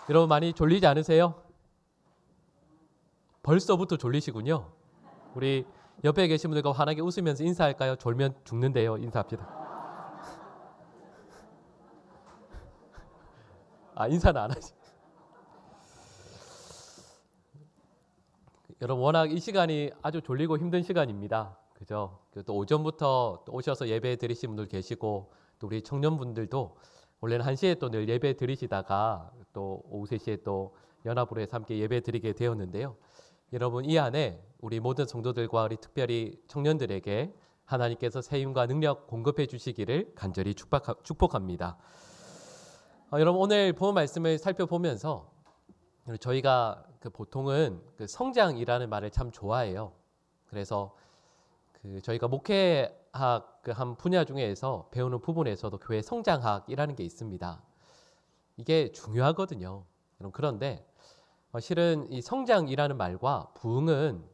여러분 많이 졸리지 않으세요? 벌써부터 졸리시군요. 우리 옆에 계신 분들과 환하게 웃으면서 인사할까요? 졸면 죽는데요. 인사합시다. 인사는 안 하시. 여러분 워낙 이 시간이 아주 졸리고 힘든 시간입니다. 그죠? 또 오전부터 또 오셔서 예배 드리신 분들 계시고 또 우리 청년분들도 원래는 1시에 또 늘 예배 드리시다가 또 오후 3시에 또 연합으로 해서 함께 예배 드리게 되었는데요. 여러분 이 안에 우리 모든 성도들과 우리 특별히 청년들에게 하나님께서 새 힘과 능력 공급해 주시기를 간절히 축복합니다. 여러분 오늘 본 말씀을 살펴보면서 저희가 보통은 성장이라는 말을 참 좋아해요. 그래서 저희가 목회학 한 분야 중에서 배우는 부분에서도 교회 성장학이라는 게 있습니다. 이게 중요하거든요. 그런데 실은 이 성장이라는 말과 부흥은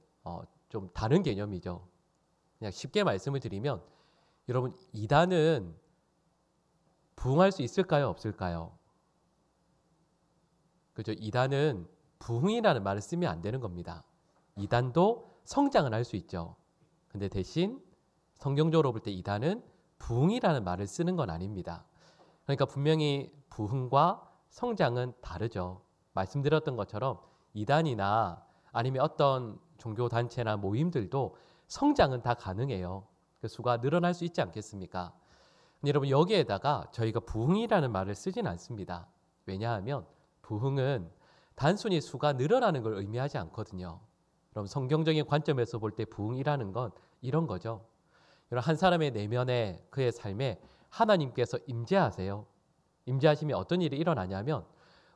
좀 다른 개념이죠. 그냥 쉽게 말씀을 드리면 여러분 이단은 부흥할 수 있을까요? 없을까요? 그죠? 이단은 부흥이라는 말을 쓰면 안 되는 겁니다. 이단도 성장을 할 수 있죠. 근데 대신 성경적으로 볼 때 이단은 부흥이라는 말을 쓰는 건 아닙니다. 그러니까 분명히 부흥과 성장은 다르죠. 말씀드렸던 것처럼 이단이나 아니면 어떤 종교단체나 모임들도 성장은 다 가능해요. 그 수가 늘어날 수 있지 않겠습니까? 근데 여러분 여기에다가 저희가 부흥이라는 말을 쓰진 않습니다. 왜냐하면 부흥은 단순히 수가 늘어나는 걸 의미하지 않거든요. 그럼 성경적인 관점에서 볼 때 부흥이라는 건 이런 거죠. 한 사람의 내면에 그의 삶에 하나님께서 임재하세요. 임재하시면 어떤 일이 일어나냐면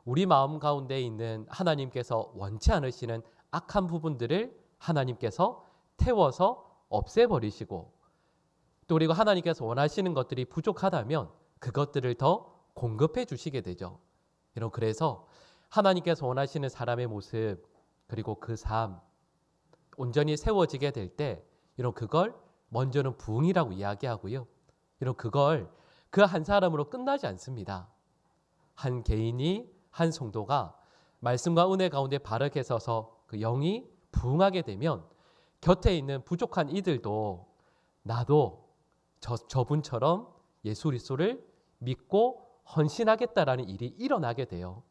우리 마음 가운데 있는 하나님께서 원치 않으시는 악한 부분들을 하나님께서 태워서 없애버리시고 또 그리고 하나님께서 원하시는 것들이 부족하다면 그것들을 더 공급해 주시게 되죠. 그래서 하나님께서 원하시는 사람의 모습 그리고 그 삶 온전히 세워지게 될 때 그걸 먼저는 부흥이라고 이야기하고요. 그걸 그 한 사람으로 끝나지 않습니다. 한 개인이 한 성도가 말씀과 은혜 가운데 바르게 서서 그 영이 부흥하게 되면 곁에 있는 부족한 이들도 나도 저분처럼 예수 그리스도를 믿고 헌신하겠다라는 일이 일어나게 돼요.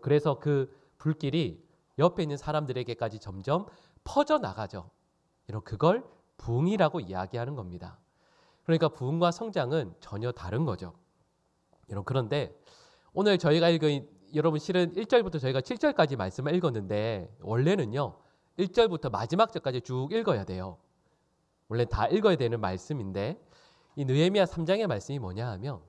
그래서 그 불길이 옆에 있는 사람들에게까지 점점 퍼져나가죠. 그걸 부흥이라고 이야기하는 겁니다. 그러니까 부흥과 성장은 전혀 다른 거죠. 그런데 오늘 저희가 읽은 여러분 실은 1절부터 저희가 7절까지 말씀을 읽었는데 원래는요 1절부터 마지막 절까지 쭉 읽어야 돼요. 원래 다 읽어야 되는 말씀인데 이 느헤미야 3장의 말씀이 뭐냐 하면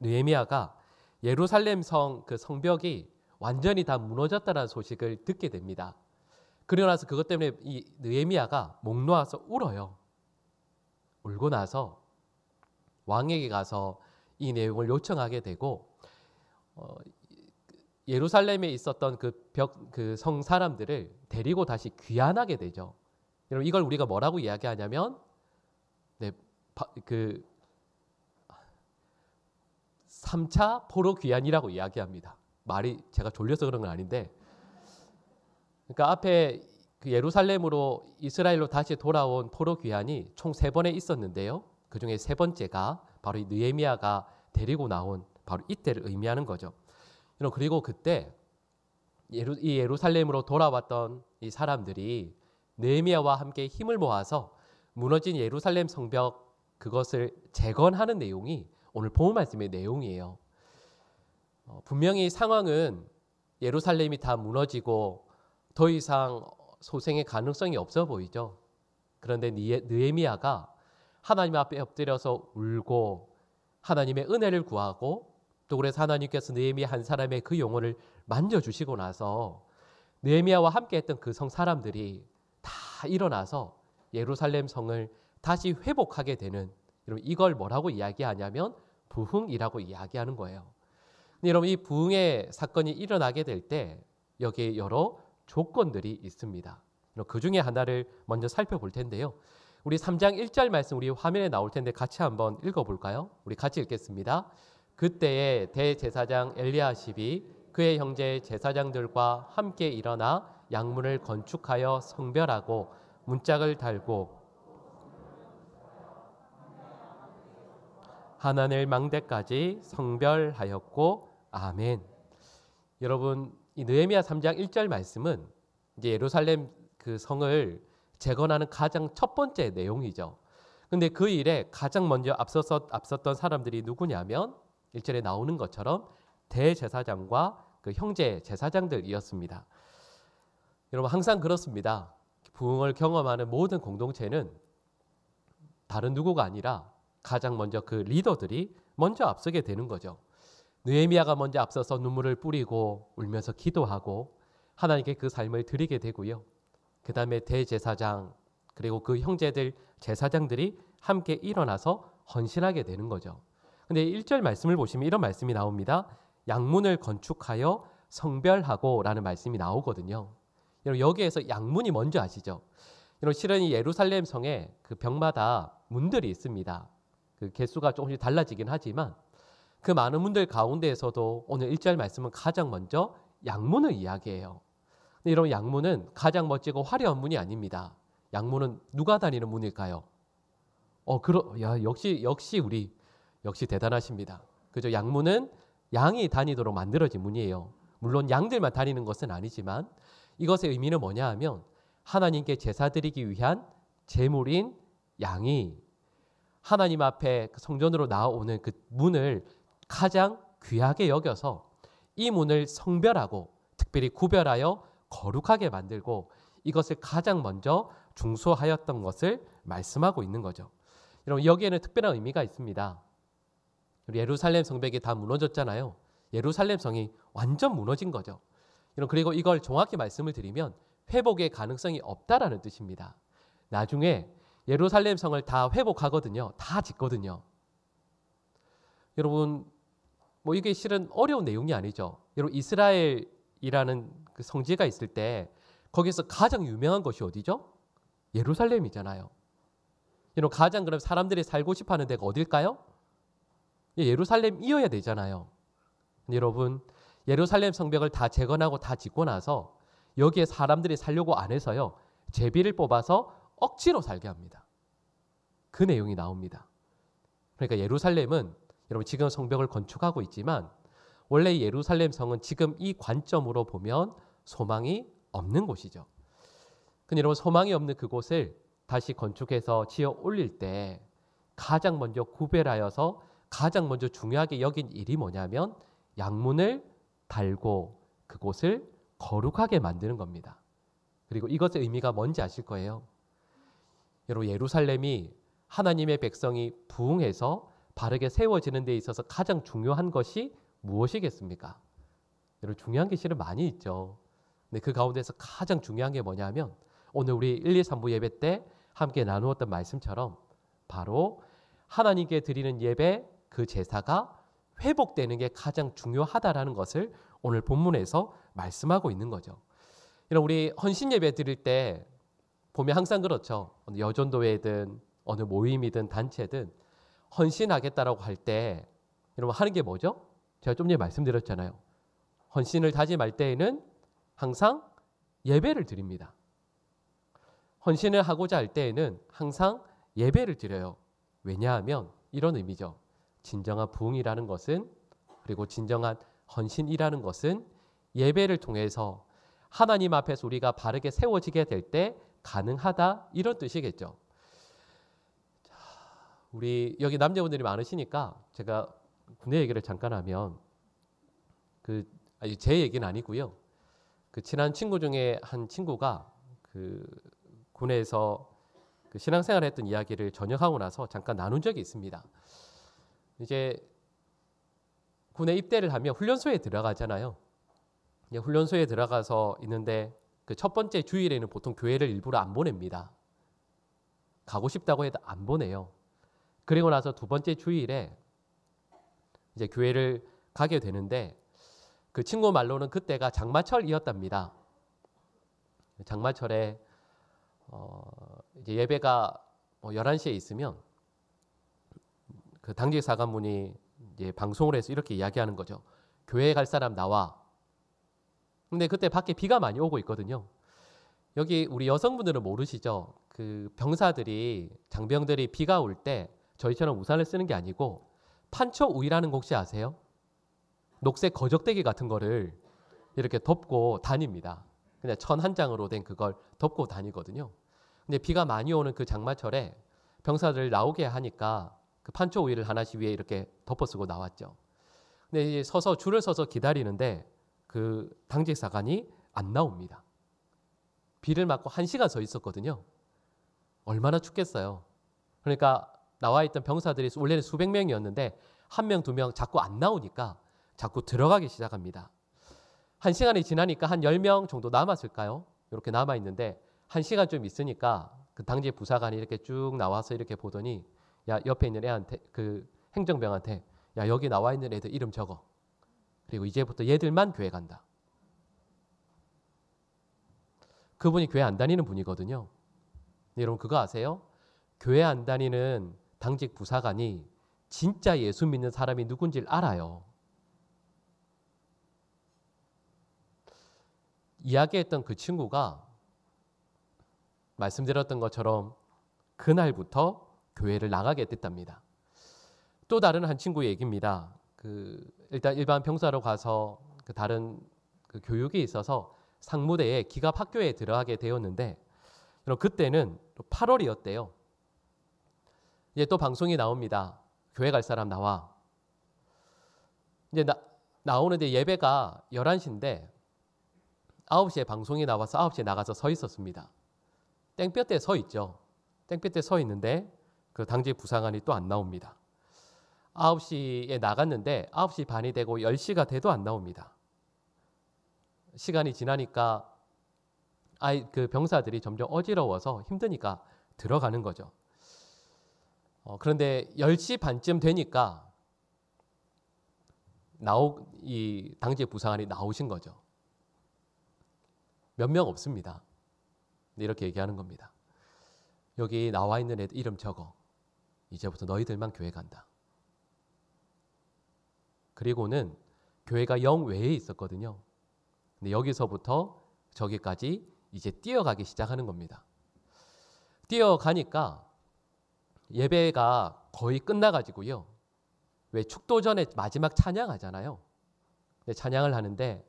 느헤미야가 예루살렘 성 그 성벽이 완전히 다 무너졌다는 소식을 듣게 됩니다. 그러고 나서 그것 때문에 이 느헤미야가 목 놓아서 울어요. 울고 나서 왕에게 가서 이 내용을 요청하게 되고 예루살렘에 있었던 그 성 사람들을 데리고 다시 귀환하게 되죠. 여러분 이걸 우리가 뭐라고 이야기하냐면 그 3차 포로 귀환이라고 이야기합니다. 말이 제가 졸려서 그런 건 아닌데 그러니까 앞에 그 예루살렘으로 이스라엘로 다시 돌아온 포로 귀환이 총 3번에 있었는데요. 그중에 3번째가 바로 이 느헤미야가 데리고 나온 바로 이때를 의미하는 거죠. 그리고 그때 이 예루살렘으로 돌아왔던 이 사람들이 느헤미야와 함께 힘을 모아서 무너진 예루살렘 성벽 그것을 재건하는 내용이 오늘 본문 말씀의 내용이에요. 분명히 상황은 예루살렘이 다 무너지고 더 이상 소생의 가능성이 없어 보이죠. 그런데 느헤미야가 하나님 앞에 엎드려서 울고 하나님의 은혜를 구하고 또 그래서 하나님께서 느헤미야 한 사람의 그 영혼을 만져주시고 나서 느헤미야와 함께 했던 그 성 사람들이 다 일어나서 예루살렘 성을 다시 회복하게 되는 이걸 뭐라고 이야기하냐면 부흥이라고 이야기하는 거예요. 근데 여러분 이 부흥의 사건이 일어나게 될 때 여기에 여러 조건들이 있습니다. 그 중에 하나를 먼저 살펴볼 텐데요. 우리 3장 1절 말씀 우리 화면에 나올 텐데 같이 한번 읽어볼까요? 우리 같이 읽겠습니다. 그때에 대제사장 엘리야십이 그의 형제 제사장들과 함께 일어나 양문을 건축하여 성별하고 문짝을 달고 하나넬 망대까지 성별하였고 아멘. 여러분, 이 느헤미야 3장 1절 말씀은 이제 예루살렘 그 성을 재건하는 가장 첫 번째 내용이죠. 근데 그 일에 가장 먼저 앞섰던 사람들이 누구냐면 1절에 나오는 것처럼 대제사장과 그 형제 제사장들이었습니다. 여러분, 항상 그렇습니다. 부흥을 경험하는 모든 공동체는 다른 누구가 아니라 가장 먼저 그 리더들이 먼저 앞서게 되는 거죠. 느헤미야가 먼저 앞서서 눈물을 뿌리고 울면서 기도하고 하나님께 그 삶을 드리게 되고요. 그 다음에 대제사장 그리고 그 형제들 제사장들이 함께 일어나서 헌신하게 되는 거죠. 근데 1절 말씀을 보시면 이런 말씀이 나옵니다. 양문을 건축하여 성별하고 라는 말씀이 나오거든요. 여러분, 여기에서 양문이 뭔지 아시죠? 여러분, 실은 이 예루살렘 성에 그 벽마다 문들이 있습니다. 그 개수가 조금씩 달라지긴 하지만 그 많은 문들 가운데에서도 오늘 1절 말씀은 가장 먼저 양문을 이야기해요. 근데 여러분, 양문은 가장 멋지고 화려한 문이 아닙니다. 양문은 누가 다니는 문일까요? 역시 대단하십니다. 그죠? 양문은 양이 다니도록 만들어진 문이에요. 물론 양들만 다니는 것은 아니지만 이것의 의미는 뭐냐 하면 하나님께 제사 드리기 위한 제물인 양이 하나님 앞에 성전으로 나오는 그 문을 가장 귀하게 여겨서 이 문을 성별하고 특별히 구별하여 거룩하게 만들고 이것을 가장 먼저 중수하였던 것을 말씀하고 있는 거죠. 여러분, 여기에는 특별한 의미가 있습니다. 예루살렘 성벽이 다 무너졌잖아요. 예루살렘 성이 완전 무너진 거죠. 그리고 이걸 정확히 말씀을 드리면 회복의 가능성이 없다라는 뜻입니다. 나중에 예루살렘 성을 다 회복하거든요. 다 짓거든요. 여러분, 이게 실은 어려운 내용이 아니죠. 여러분, 이스라엘이라는 그 성지가 있을 때 거기서 가장 유명한 것이 어디죠? 예루살렘이잖아요. 여러분, 가장 그럼 사람들이 살고 싶어하는 데가 어딜까요? 예루살렘이어야 되잖아요. 여러분, 예루살렘 성벽을 다 재건하고 다 짓고 나서 여기에 사람들이 살려고 안 해서요. 제비를 뽑아서 억지로 살게 합니다. 그 내용이 나옵니다. 그러니까 예루살렘은 여러분 지금 성벽을 건축하고 있지만 원래 예루살렘 성은 지금 이 관점으로 보면 소망이 없는 곳이죠. 근데 여러분, 소망이 없는 그곳을 다시 건축해서 지어 올릴 때 가장 먼저 구별하여서 가장 먼저 중요하게 여긴 일이 뭐냐면 양문을 달고 그곳을 거룩하게 만드는 겁니다. 그리고 이것의 의미가 뭔지 아실 거예요. 여러분, 예루살렘이 하나님의 백성이 부흥해서 바르게 세워지는 데 있어서 가장 중요한 것이 무엇이겠습니까? 여러분, 중요한 게 실은 많이 있죠. 근데 그 가운데서 가장 중요한 게 뭐냐면 오늘 우리 1, 2, 3부 예배 때 함께 나누었던 말씀처럼 바로 하나님께 드리는 예배 그 제사가 회복되는 게 가장 중요하다라는 것을 오늘 본문에서 말씀하고 있는 거죠. 여러분, 우리 헌신 예배 드릴 때 보면 항상 그렇죠. 어느 여전도회든 어느 모임이든 단체든 헌신하겠다라고 할 때 여러분 하는 게 뭐죠? 제가 좀 전에 말씀드렸잖아요. 헌신을 다짐할 때에는 항상 예배를 드립니다. 헌신을 하고자 할 때에는 항상 예배를 드려요. 왜냐하면 이런 의미죠. 진정한 부흥이라는 것은 그리고 진정한 헌신이라는 것은 예배를 통해서 하나님 앞에서 우리가 바르게 세워지게 될 때 가능하다 이런 뜻이겠죠. 우리 여기 남자분들이 많으시니까 제가 군대 얘기를 잠깐 하면 제 얘기는 아니고요. 그 친한 친구 중에 한 친구가 그 군에서 그 신앙생활을 했던 이야기를 전역하고 나서 잠깐 나눈 적이 있습니다. 이제 군에 입대를 하면 훈련소에 들어가잖아요. 훈련소에 들어가서 있는데 그 첫 번째 주일에는 보통 교회를 일부러 안 보냅니다. 가고 싶다고 해도 안 보내요. 그리고 나서 두 번째 주일에 이제 교회를 가게 되는데 그 친구 말로는 그때가 장마철이었답니다. 장마철에 이제 예배가 11시에 있으면 그 당직 사관문이 이제 방송을 해서 이렇게 이야기하는 거죠. 교회 갈 사람 나와. 근데 그때 밖에 비가 많이 오고 있거든요. 여기 우리 여성분들은 모르시죠? 그 병사들이, 장병들이 비가 올 때 저희처럼 우산을 쓰는 게 아니고 판초 우이라는 거 혹시 아세요? 녹색 거적대기 같은 거를 이렇게 덮고 다닙니다. 그냥 천 한 장으로 된 그걸 덮고 다니거든요. 근데 비가 많이 오는 그 장마철에 병사들 나오게 하니까 그 판초 우이를 하나씩 위에 이렇게 덮어 쓰고 나왔죠. 근데 이제 서서 줄을 서서 기다리는데 그 당직사관이 안 나옵니다. 비를 맞고 1시간 서 있었거든요. 얼마나 춥겠어요. 그러니까 나와 있던 병사들이 원래는 수백 명이었는데 1명, 2명 자꾸 안 나오니까 자꾸 들어가기 시작합니다. 1시간이 지나니까 한 10명 정도 남았을까요? 이렇게 남아있는데 1시간 좀 있으니까 그 당직 부사관이 이렇게 쭉 나와서 이렇게 보더니 야, 옆에 있는 애한테, 그 행정병한테 야, 여기 나와 있는 애들 이름 적어. 그리고 이제부터 얘들만 교회 간다. 그분이 교회 안 다니는 분이거든요. 여러분 그거 아세요? 교회 안 다니는 당직 부사관이 진짜 예수 믿는 사람이 누군지를 알아요. 이야기했던 그 친구가 말씀드렸던 것처럼 그날부터 교회를 나가게 됐답니다. 또 다른 한 친구의 얘기입니다. 일단 일반 병사로 가서 그 다른 그 교육이 있어서 상무대에 기갑학교에 들어가게 되었는데 그때는 8월이었대요. 이제 또 방송이 나옵니다. 교회 갈 사람 나와. 이제 나오는데 예배가 11시인데 9시에 방송이 나와서 9시에 나가서 서 있었습니다. 땡볕에 서 있죠. 땡볕에 서 있는데 그 당직 부사관이 또 안 나옵니다. 9시에 나갔는데 9시 반이 되고 10시가 돼도 안 나옵니다. 시간이 지나니까 그 병사들이 점점 어지러워서 힘드니까 들어가는 거죠. 그런데 10시 반쯤 되니까 이 당직 부사관이 나오신 거죠. 몇 명 없습니다. 이렇게 얘기하는 겁니다. 여기 나와 있는 애들 이름 적어. 이제부터 너희들만 교회 간다. 그리고는 교회가 영 외에 있었거든요. 근데 여기서부터 저기까지 이제 뛰어가기 시작하는 겁니다. 뛰어가니까 예배가 거의 끝나가지고요. 왜 축도 전에 마지막 찬양하잖아요. 근데 찬양을 하는데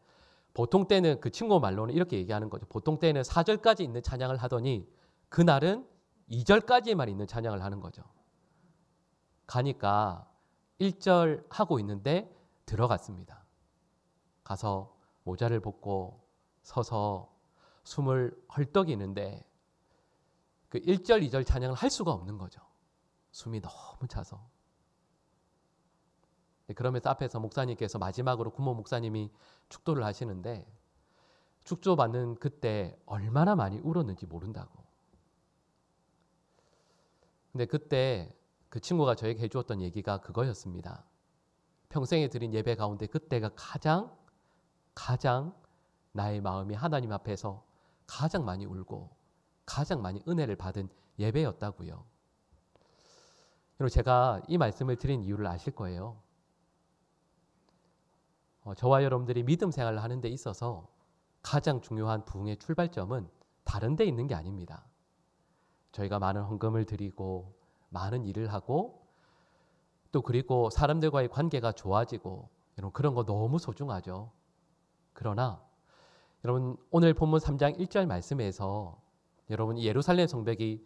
보통 때는 그 친구 말로는 이렇게 얘기하는 거죠. 보통 때는 4절까지 있는 찬양을 하더니 그날은 2절까지만 있는 찬양을 하는 거죠. 가니까 1절 하고 있는데 들어갔습니다. 가서 모자를 벗고 서서 숨을 헐떡이는데 그 1절, 2절 찬양을 할 수가 없는 거죠. 숨이 너무 차서. 그러면서 앞에서 목사님께서 마지막으로 구모 목사님이 축도를 하시는데 축도 받는 그때 얼마나 많이 울었는지 모른다고. 근데 그때 그 친구가 저에게 해주었던 얘기가 그거였습니다. 평생에 드린 예배 가운데 그때가 가장 나의 마음이 하나님 앞에서 가장 많이 울고 가장 많이 은혜를 받은 예배였다고요. 그리고 제가 이 말씀을 드린 이유를 아실 거예요. 저와 여러분들이 믿음 생활을 하는 데 있어서 가장 중요한 부흥의 출발점은 다른 데 있는 게 아닙니다. 저희가 많은 헌금을 드리고 많은 일을 하고 또 그리고 사람들과의 관계가 좋아지고 여러분 그런 거 너무 소중하죠. 그러나 여러분 오늘 본문 3장 1절 말씀에서 여러분 예루살렘 성벽이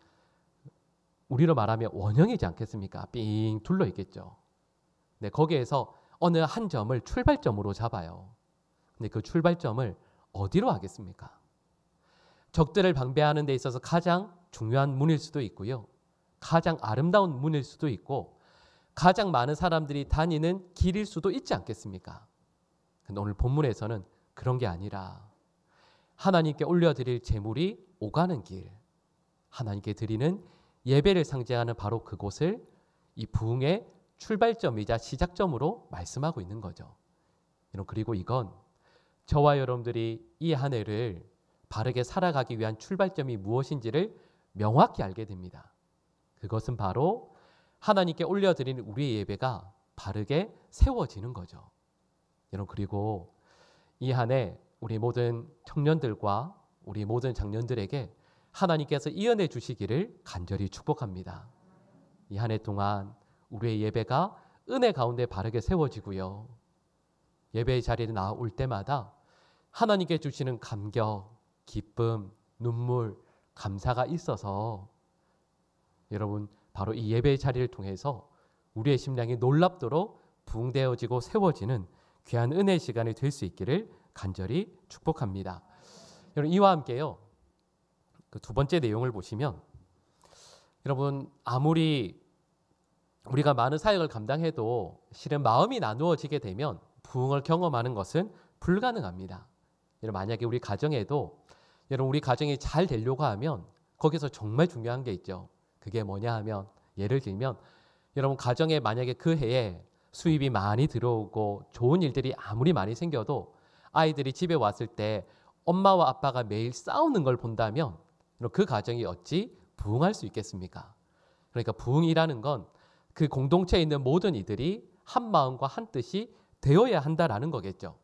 우리로 말하면 원형이지 않겠습니까? 삥 둘러 있겠죠. 네, 거기에서 어느 한 점을 출발점으로 잡아요. 근데 그 출발점을 어디로 하겠습니까? 적들을 방배하는 데 있어서 가장 중요한 문일 수도 있고요. 가장 아름다운 문일 수도 있고 가장 많은 사람들이 다니는 길일 수도 있지 않겠습니까? 근데 오늘 본문에서는 그런 게 아니라 하나님께 올려드릴 제물이 오가는 길, 하나님께 드리는 예배를 상징하는 바로 그곳을 이 부흥의 출발점이자 시작점으로 말씀하고 있는 거죠. 그리고 이건 저와 여러분들이 이 한 해를 바르게 살아가기 위한 출발점이 무엇인지를 명확히 알게 됩니다. 그것은 바로 하나님께 올려드리는 우리의 예배가 바르게 세워지는 거죠. 여러분 그리고 이 한 해 우리 모든 청년들과 우리 모든 장년들에게 하나님께서 이 은혜 주시기를 간절히 축복합니다. 이 한 해 동안 우리의 예배가 은혜 가운데 바르게 세워지고요. 예배의 자리에 나올 때마다 하나님께 주시는 감격, 기쁨, 눈물, 감사가 있어서 여러분 바로 이 예배의 자리를 통해서 우리의 심령이 놀랍도록 부흥되어지고 세워지는 귀한 은혜의 시간이 될 수 있기를 간절히 축복합니다. 여러분 이와 함께요. 그 두 번째 내용을 보시면 여러분 아무리 우리가 많은 사역을 감당해도 실은 마음이 나누어지게 되면 부흥을 경험하는 것은 불가능합니다. 여러분 만약에 우리 가정에도 여러분 우리 가정이 잘 되려고 하면 거기서 정말 중요한 게 있죠. 그게 뭐냐 하면 예를 들면 여러분 가정에 만약에 그 해에 수입이 많이 들어오고 좋은 일들이 아무리 많이 생겨도 아이들이 집에 왔을 때 엄마와 아빠가 매일 싸우는 걸 본다면 그 가정이 어찌 부흥할 수 있겠습니까? 그러니까 부흥이라는 건 그 공동체에 있는 모든 이들이 한 마음과 한 뜻이 되어야 한다라는 거겠죠.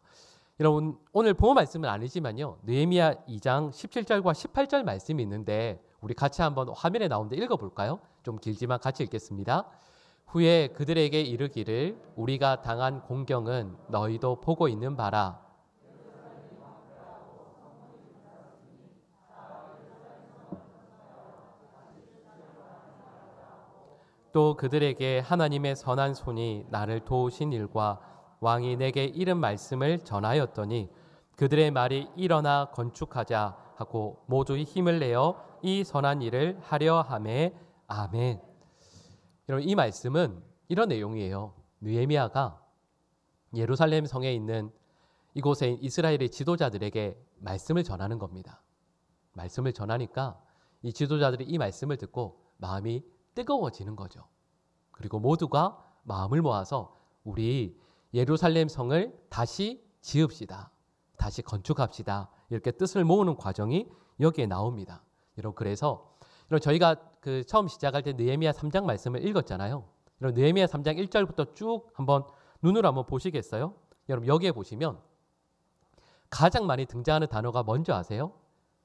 여러분 오늘 본문 말씀은 아니지만요. 느헤미야 2장 17절과 18절 말씀이 있는데 우리 같이 한번 화면에 나오는데 읽어볼까요? 좀 길지만 같이 읽겠습니다. 후에 그들에게 이르기를 우리가 당한 공경은 너희도 보고 있는 바라. 또 그들에게 하나님의 선한 손이 나를 도우신 일과 왕이 내게 이른 말씀을 전하였더니 그들의 말이 일어나 건축하자 하고 모두 힘을 내어 이 선한 일을 하려 하매 아멘. 여러분 이 말씀은 이런 내용이에요. 느헤미야가 예루살렘 성에 있는 이곳에 이스라엘의 지도자들에게 말씀을 전하는 겁니다. 말씀을 전하니까 이 지도자들이 이 말씀을 듣고 마음이 뜨거워지는 거죠. 그리고 모두가 마음을 모아서 우리 예루살렘 성을 다시 지읍시다. 다시 건축합시다. 이렇게 뜻을 모으는 과정이 여기에 나옵니다. 여러분 그래서 저희가 그 처음 시작할 때 느헤미야 3장 말씀을 읽었잖아요. 여러분 느헤미야 3장 1절부터 쭉 한번 눈으로 한번 보시겠어요? 여러분 여기에 보시면 가장 많이 등장하는 단어가 뭔지 아세요?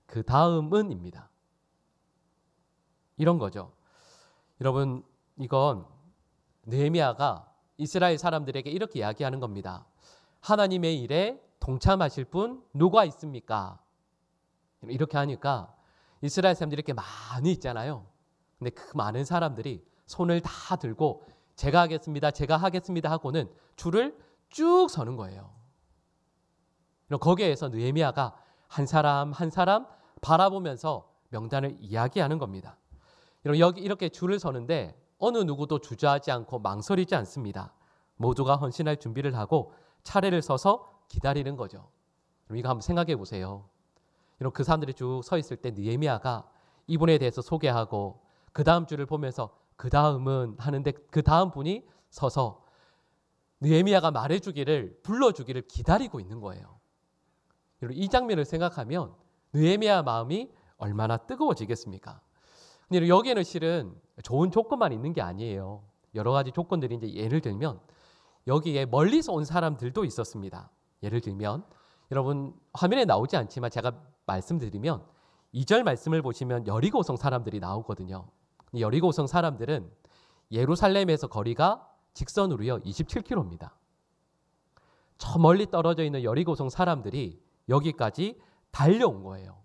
그 다음은입니다. 이런 거죠. 여러분 이건 느헤미야가 이스라엘 사람들에게 이렇게 이야기하는 겁니다. 하나님의 일에 동참하실 분 누가 있습니까? 이렇게 하니까 이스라엘 사람들이 이렇게 많이 있잖아요. 근데 그 많은 사람들이 손을 다 들고 제가 하겠습니다. 제가 하겠습니다 하고는 줄을 쭉 서는 거예요. 거기에서 느헤미야가 한 사람 한 사람 바라보면서 명단을 이야기하는 겁니다. 여기 이렇게 줄을 서는데 어느 누구도 주저하지 않고 망설이지 않습니다. 모두가 헌신할 준비를 하고 차례를 서서 기다리는 거죠. 이거 한번 생각해 보세요. 그 사람들이 쭉 서 있을 때 느헤미야가 이분에 대해서 소개하고 그 다음 줄을 보면서 그 다음은 하는데 그 다음 분이 서서 느헤미야가 말해주기를 불러주기를 기다리고 있는 거예요. 이 장면을 생각하면 느헤미야 마음이 얼마나 뜨거워지겠습니까? 근데 여기에는 실은 좋은 조건만 있는 게 아니에요. 여러 가지 조건들이 이제 예를 들면 여기에 멀리서 온 사람들도 있었습니다. 예를 들면 여러분 화면에 나오지 않지만 제가 말씀드리면 2절 말씀을 보시면 여리고성 사람들이 나오거든요. 여리고성 사람들은 예루살렘에서 거리가 직선으로요 27km입니다. 저 멀리 떨어져 있는 여리고성 사람들이 여기까지 달려온 거예요.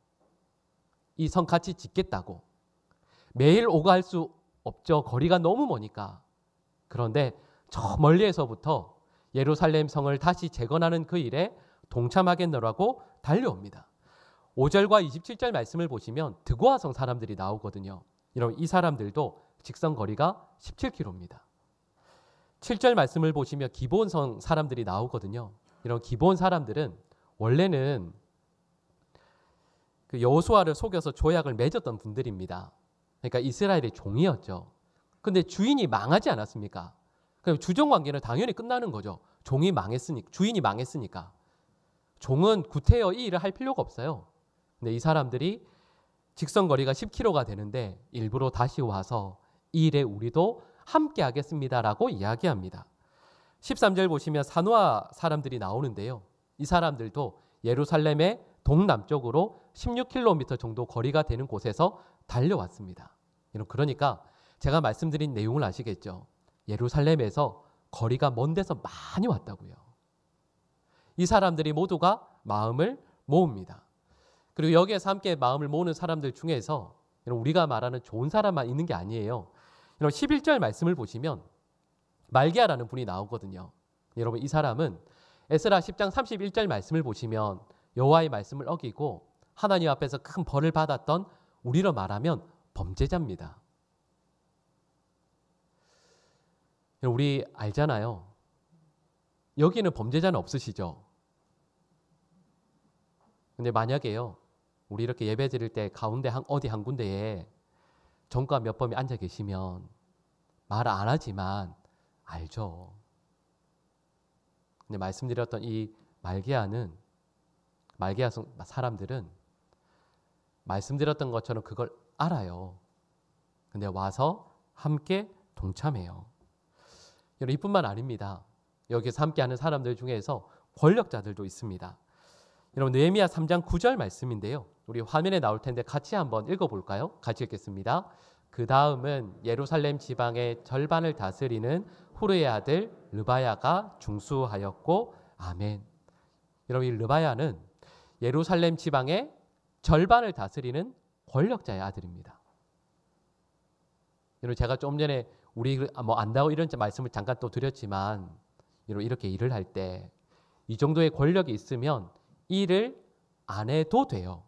이 성 같이 짓겠다고. 매일 오갈 수 없죠. 거리가 너무 머니까. 그런데 저 멀리에서부터 예루살렘 성을 다시 재건하는 그 일에 동참하겠노라고 달려옵니다. 5절과 27절 말씀을 보시면 드고아성 사람들이 나오거든요. 이 사람들도 직선 거리가 17km입니다. 7절 말씀을 보시면 기브온성 사람들이 나오거든요. 이런 기브온 사람들은 원래는 그 여호수아를 속여서 조약을 맺었던 분들입니다. 그러니까 이스라엘의 종이었죠. 근데 주인이 망하지 않았습니까? 그럼 주종 관계는 당연히 끝나는 거죠. 종이 망했으니까, 주인이 망했으니까. 종은 구태여 이 일을 할 필요가 없어요. 근데 이 사람들이 직선 거리가 10km가 되는데 일부러 다시 와서 이 일에 우리도 함께 하겠습니다라고 이야기합니다. 13절 보시면 산호아 사람들이 나오는데요. 이 사람들도 예루살렘의 동남쪽으로 16km 정도 거리가 되는 곳에서 달려왔습니다. 그러니까 제가 말씀드린 내용을 아시겠죠? 예루살렘에서 거리가 먼 데서 많이 왔다고요. 이 사람들이 모두가 마음을 모읍니다. 그리고 여기에서 함께 마음을 모으는 사람들 중에서 우리가 말하는 좋은 사람만 있는 게 아니에요. 11절 말씀을 보시면 말기야라는 분이 나오거든요. 여러분, 이 사람은 에스라 10장 31절 말씀을 보시면 여호와의 말씀을 어기고 하나님 앞에서 큰 벌을 받았던, 우리로 말하면 범죄자입니다. 우리 알잖아요. 여기는 범죄자는 없으시죠? 근데 만약에요, 우리 이렇게 예배 드릴 때 가운데 어디 한 군데에 정과 몇 범이 앉아 계시면 말 안 하지만 알죠. 근데 말씀드렸던 이 말기야 사람들은 말씀드렸던 것처럼 그걸 알아요. 근데 와서 함께 동참해요. 이뿐만 아닙니다. 여기서 함께하는 사람들 중에서 권력자들도 있습니다. 여러분, 느헤미야 3장 9절 말씀인데요. 우리 화면에 나올 텐데 같이 한번 읽어볼까요? 같이 읽겠습니다. 그 다음은 예루살렘 지방의 절반을 다스리는 후르의 아들 르바야가 중수하였고, 아멘. 여러분, 이 르바야는 예루살렘 지방의 절반을 다스리는 권력자의 아들입니다. 여러분, 제가 좀 전에 우리 안다고 이런 말씀을 잠깐 또 드렸지만, 이렇게 일을 할 때 이 정도의 권력이 있으면 일을 안 해도 돼요.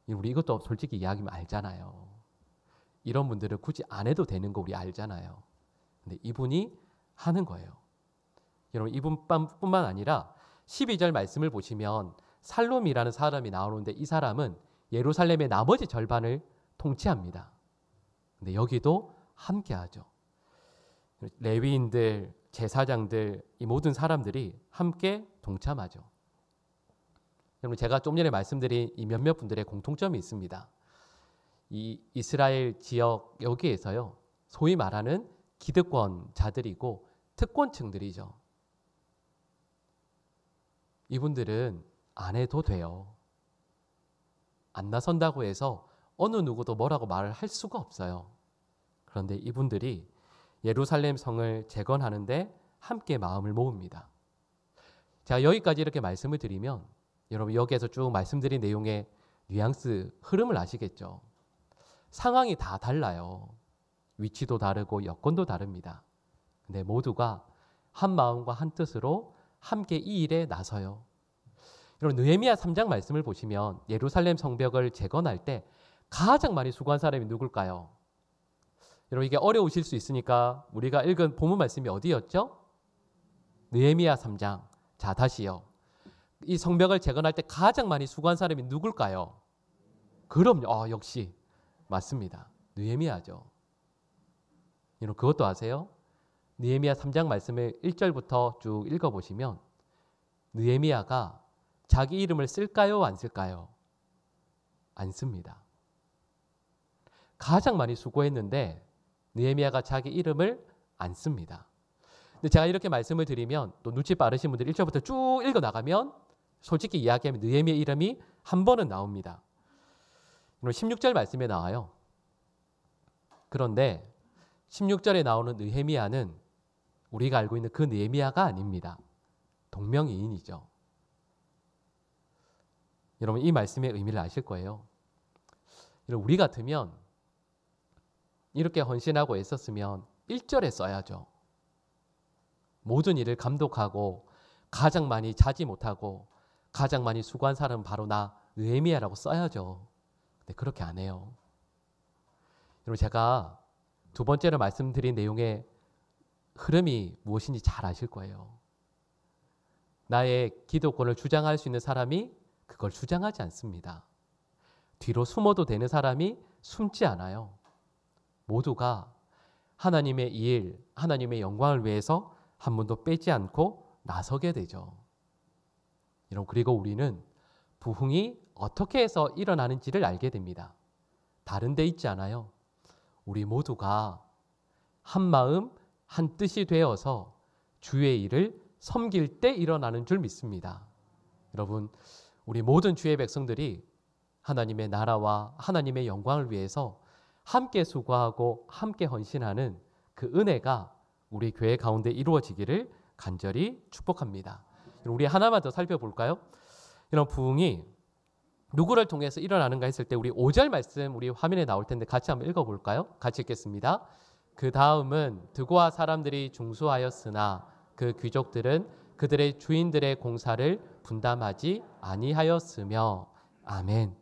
우리 이것도 솔직히 이야기하면 알잖아요. 이런 분들은 굳이 안 해도 되는 거 우리 알잖아요. 근데 이분이 하는 거예요. 여러분, 이분뿐만 아니라 12절 말씀을 보시면 살룸이라는 사람이 나오는데, 이 사람은 예루살렘의 나머지 절반을 통치합니다. 근데 여기도 함께하죠. 레위인들, 제사장들, 이 모든 사람들이 함께 동참하죠. 여러분, 제가 좀 전에 말씀드린 이 몇몇 분들의 공통점이 있습니다. 이 이스라엘 지역 여기에서요, 소위 말하는 기득권자들이고 특권층들이죠. 이분들은 안 해도 돼요. 안 나선다고 해서 어느 누구도 뭐라고 말을 할 수가 없어요. 그런데 이분들이 예루살렘 성을 재건하는데 함께 마음을 모읍니다. 제가 여기까지 이렇게 말씀을 드리면 여러분, 여기에서 쭉 말씀드린 내용의 뉘앙스, 흐름을 아시겠죠? 상황이 다 달라요. 위치도 다르고 여건도 다릅니다. 근데 모두가 한 마음과 한 뜻으로 함께 이 일에 나서요. 여러분, 느헤미야 3장 말씀을 보시면 예루살렘 성벽을 재건할 때 가장 많이 수고한 사람이 누굴까요? 여러분, 이게 어려우실 수 있으니까 우리가 읽은 본문 말씀이 어디였죠? 느헤미야 3장. 자, 다시요. 이 성벽을 재건할 때 가장 많이 수고한 사람이 누굴까요? 그럼요. 역시 맞습니다. 느헤미야죠. 여러분, 그것도 아세요? 느헤미야 3장 말씀을 1절부터 쭉 읽어보시면 느헤미야가 자기 이름을 쓸까요? 안 쓸까요? 안 씁니다. 가장 많이 수고했는데 느헤미야가 자기 이름을 안 씁니다. 근데 제가 이렇게 말씀을 드리면 또 눈치 빠르신 분들 1절부터 쭉 읽어나가면 솔직히 이야기하면 느헤미야 이름이 한 번은 나옵니다. 16절 말씀에 나와요. 그런데 16절에 나오는 느헤미야는 우리가 알고 있는 그 느헤미야가 아닙니다. 동명이인이죠. 여러분, 이 말씀의 의미를 아실 거예요. 여러분, 우리 같으면 이렇게 헌신하고 애썼으면 1절에 써야죠. 모든 일을 감독하고 가장 많이 자지 못하고 가장 많이 수고한 사람은 바로 나 느헤미야라고 써야죠. 근데 그렇게 안 해요. 여러분, 제가 두 번째로 말씀드린 내용의 흐름이 무엇인지 잘 아실 거예요. 나의 기득권을 주장할 수 있는 사람이 그걸 주장하지 않습니다. 뒤로 숨어도 되는 사람이 숨지 않아요. 모두가 하나님의 일, 하나님의 영광을 위해서 한 번도 빼지 않고 나서게 되죠. 여러분, 그리고 우리는 부흥이 어떻게 해서 일어나는지를 알게 됩니다. 다른 데 있지 않아요. 우리 모두가 한 마음, 한 뜻이 되어서 주의 일을 섬길 때 일어나는 줄 믿습니다. 여러분, 우리 모든 주의 백성들이 하나님의 나라와 하나님의 영광을 위해서 함께 수고하고 함께 헌신하는 그 은혜가 우리 교회 가운데 이루어지기를 간절히 축복합니다. 우리 하나만 더 살펴볼까요? 이런 부흥이 누구를 통해서 일어나는가 했을 때 우리 5절 말씀 우리 화면에 나올 텐데 같이 한번 읽어볼까요? 같이 읽겠습니다. 그 다음은 드고아 사람들이 중수하였으나 그 귀족들은 그들의 주인들의 공사를 분담하지 아니하였으며. 아멘.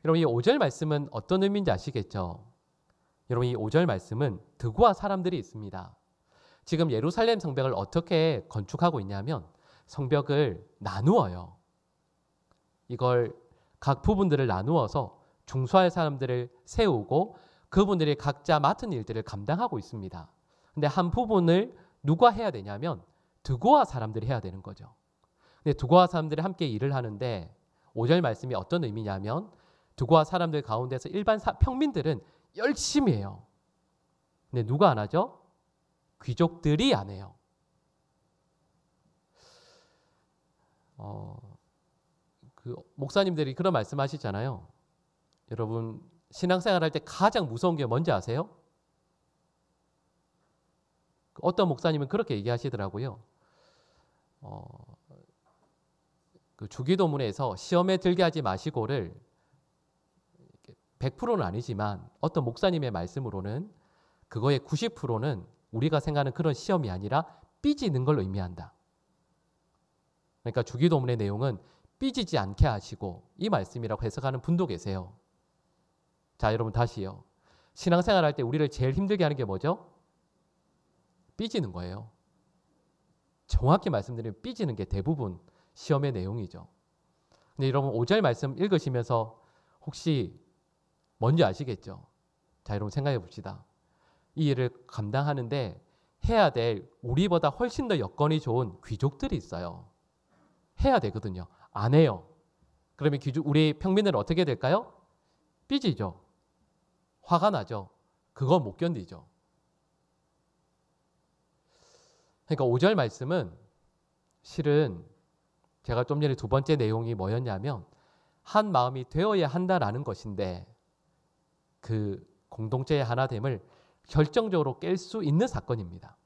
여러분, 이 5절 말씀은 어떤 의미인지 아시겠죠? 여러분, 이 5절 말씀은 드고아 사람들이 있습니다. 지금 예루살렘 성벽을 어떻게 건축하고 있냐면 성벽을 나누어요. 이걸 각 부분들을 나누어서 중수할 사람들을 세우고 그분들이 각자 맡은 일들을 감당하고 있습니다. 근데 한 부분을 누가 해야 되냐면 드고아 사람들이 해야 되는 거죠. 근데 드고아 사람들이 함께 일을 하는데 5절 말씀이 어떤 의미냐면 드고아 사람들 가운데서 일반 평민들은 열심히 해요. 근데 누가 안 하죠? 귀족들이 안 해요. 그 목사님들이 그런 말씀하시잖아요. 여러분, 신앙생활 할 때 가장 무서운 게 뭔지 아세요? 어떤 목사님은 그렇게 얘기하시더라고요. 그 주기도문에서 시험에 들게 하지 마시고를 100%는 아니지만 어떤 목사님의 말씀으로는 그거의 90%는 우리가 생각하는 그런 시험이 아니라 삐지는 걸 의미한다. 그러니까 주기도문의 내용은 삐지지 않게 하시고 이 말씀이라고 해석하는 분도 계세요. 자, 여러분 다시요. 신앙생활 할 때 우리를 제일 힘들게 하는 게 뭐죠? 삐지는 거예요. 정확히 말씀드리면 삐지는 게 대부분 시험의 내용이죠. 근데 여러분 5절 말씀 읽으시면서 혹시 뭔지 아시겠죠? 자, 여러분 생각해 봅시다. 이 일을 감당하는데 해야 될 우리보다 훨씬 더 여건이 좋은 귀족들이 있어요. 해야 되거든요. 안 해요. 그러면 우리 평민들은 어떻게 될까요? 삐지죠. 화가 나죠. 그거 못 견디죠. 그러니까 5절 말씀은 실은 제가 좀 전에 두 번째 내용이 뭐였냐면 한 마음이 되어야 한다라는 것인데 그 공동체의 하나됨을 결정적으로 깰 수 있는 사건입니다.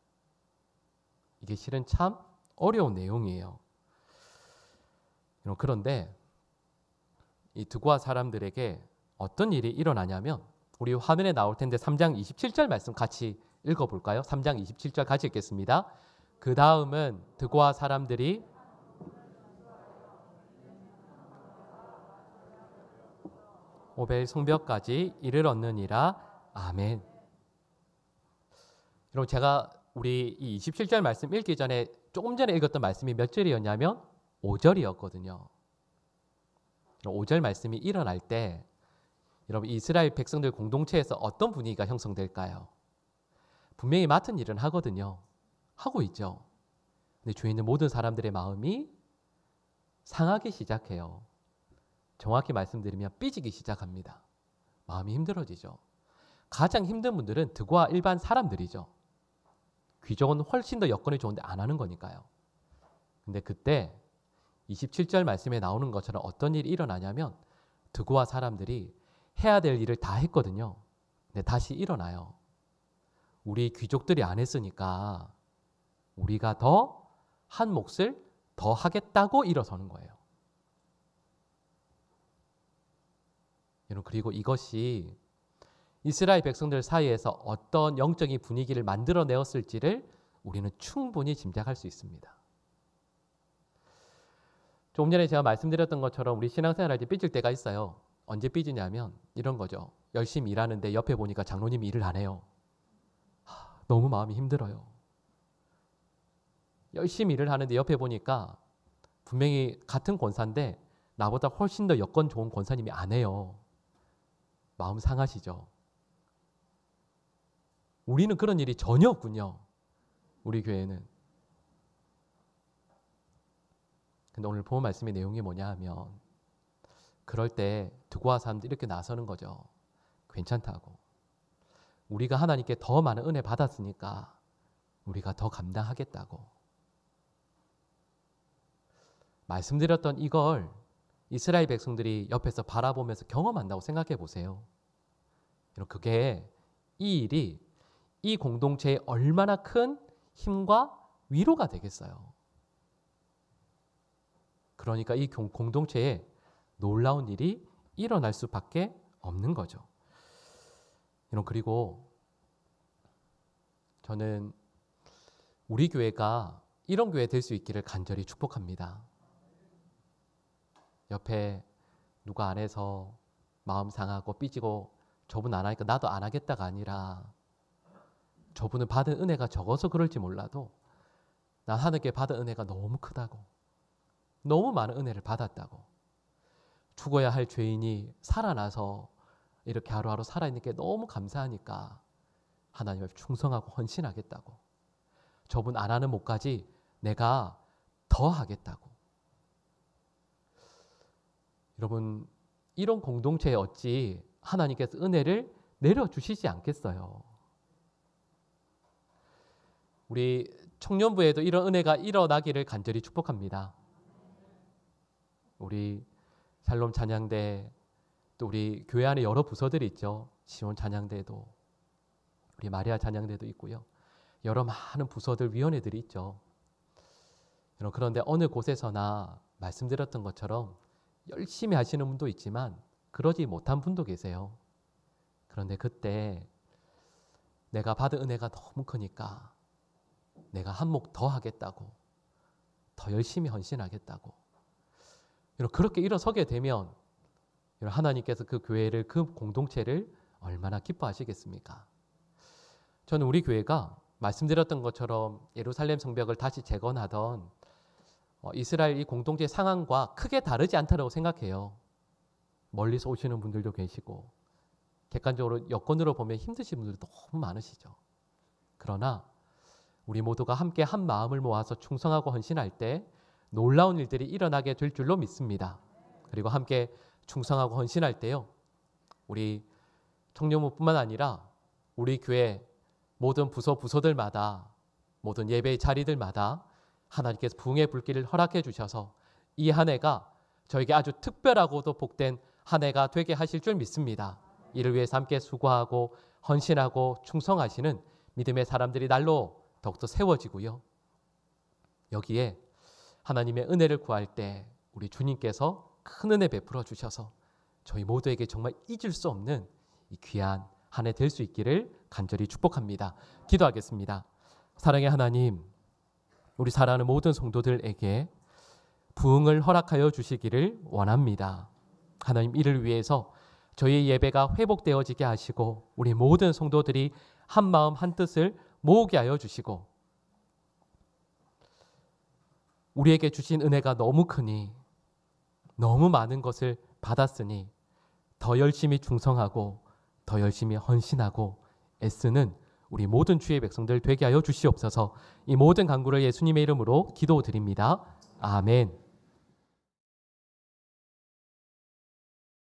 이게 실은 참 어려운 내용이에요. 그런데 이 드고아 사람들에게 어떤 일이 일어나냐면 우리 화면에 나올 텐데 3장 27절 말씀 같이 읽어볼까요? 3장 27절 같이 읽겠습니다. 그 다음은 드고아 사람들이 오벨 성벽까지 이르렀느니라. 아멘. 여러분, 제가 우리 이 27절 말씀 읽기 전에 조금 전에 읽었던 말씀이 몇 절이었냐면 5절이었거든요. 5절 말씀이 일어날 때 여러분 이스라엘 백성들 공동체에서 어떤 분위기가 형성될까요? 분명히 맡은 일은 하거든요. 하고 있죠. 근데 주위에 있는 모든 사람들의 마음이 상하기 시작해요. 정확히 말씀드리면 삐지기 시작합니다. 마음이 힘들어지죠. 가장 힘든 분들은 드고아 일반 사람들이죠. 귀족은 훨씬 더 여건이 좋은데 안 하는 거니까요. 근데 그때 27절 말씀에 나오는 것처럼 어떤 일이 일어나냐면 드고아 사람들이 해야 될 일을 다 했거든요. 근데 다시 일어나요. 우리 귀족들이 안 했으니까 우리가 더 한 몫을 더 하겠다고 일어서는 거예요. 여러분, 그리고 이것이 이스라엘 백성들 사이에서 어떤 영적인 분위기를 만들어내었을지를 우리는 충분히 짐작할 수 있습니다. 조금 전에 제가 말씀드렸던 것처럼 우리 신앙생활 할 때 삐질 때가 있어요. 언제 삐지냐면 이런 거죠. 열심히 일하는데 옆에 보니까 장로님이 일을 안 해요. 너무 마음이 힘들어요. 열심히 일을 하는데 옆에 보니까 분명히 같은 권사인데 나보다 훨씬 더 여건 좋은 권사님이 안 해요. 마음 상하시죠? 우리는 그런 일이 전혀 없군요. 우리 교회는. 근데 오늘 본 말씀의 내용이 뭐냐 하면 그럴 때 드고아 사람들이 이렇게 나서는 거죠. 괜찮다고. 우리가 하나님께 더 많은 은혜 받았으니까 우리가 더 감당하겠다고. 말씀드렸던 이걸 이스라엘 백성들이 옆에서 바라보면서 경험한다고 생각해 보세요. 그게 이 일이 이 공동체에 얼마나 큰 힘과 위로가 되겠어요. 그러니까 이 공동체에 놀라운 일이 일어날 수밖에 없는 거죠. 그리고 저는 우리 교회가 이런 교회 될 수 있기를 간절히 축복합니다. 옆에 누가 안 해서 마음 상하고 삐지고 저분 안 하니까 나도 안 하겠다가 아니라 저분은 받은 은혜가 적어서 그럴지 몰라도 난 하늘께 받은 은혜가 너무 크다고, 너무 많은 은혜를 받았다고, 죽어야 할 죄인이 살아나서 이렇게 하루하루 살아있는 게 너무 감사하니까 하나님을 충성하고 헌신하겠다고, 저분 안 하는 못까지 내가 더 하겠다고. 여러분, 이런 공동체에 어찌 하나님께서 은혜를 내려주시지 않겠어요? 우리 청년부에도 이런 은혜가 일어나기를 간절히 축복합니다. 우리 샬롬 찬양대, 또 우리 교회 안에 여러 부서들이 있죠. 시온 찬양대도, 우리 마리아 찬양대도 있고요. 여러 많은 부서들, 위원회들이 있죠. 그런데 어느 곳에서나 말씀드렸던 것처럼 열심히 하시는 분도 있지만 그러지 못한 분도 계세요. 그런데 그때 내가 받은 은혜가 너무 크니까 내가 한 몫 더 하겠다고, 더 열심히 헌신하겠다고, 그렇게 일어서게 되면 하나님께서 그 교회를, 그 공동체를 얼마나 기뻐하시겠습니까? 저는 우리 교회가 말씀드렸던 것처럼 예루살렘 성벽을 다시 재건하던 이스라엘 이 공동체 상황과 크게 다르지 않다고 생각해요. 멀리서 오시는 분들도 계시고 객관적으로 여건으로 보면 힘드신 분들도 너무 많으시죠. 그러나 우리 모두가 함께 한 마음을 모아서 충성하고 헌신할 때 놀라운 일들이 일어나게 될 줄로 믿습니다. 그리고 함께 충성하고 헌신할 때요, 우리 청년부뿐만 아니라 우리 교회 모든 부서들마다, 모든 예배의 자리들마다 하나님께서 부흥의 불길을 허락해 주셔서 이 한 해가 저에게 아주 특별하고도 복된 한 해가 되게 하실 줄 믿습니다. 이를 위해서 함께 수고하고 헌신하고 충성하시는 믿음의 사람들이 날로 더욱더 세워지고요. 여기에 하나님의 은혜를 구할 때 우리 주님께서 큰 은혜 베풀어 주셔서 저희 모두에게 정말 잊을 수 없는 이 귀한 한 해 될 수 있기를 간절히 축복합니다. 기도하겠습니다. 사랑의 하나님, 우리 사랑하는 모든 성도들에게 부흥을 허락하여 주시기를 원합니다. 하나님, 이를 위해서 저희 예배가 회복되어지게 하시고 우리 모든 성도들이 한 마음 한 뜻을 모으게 하여 주시고, 우리에게 주신 은혜가 너무 크니, 너무 많은 것을 받았으니 더 열심히 충성하고 더 열심히 헌신하고 애쓰는 우리 모든 주의 백성들 되게 하여 주시옵소서. 이 모든 간구를 예수님의 이름으로 기도드립니다. 아멘.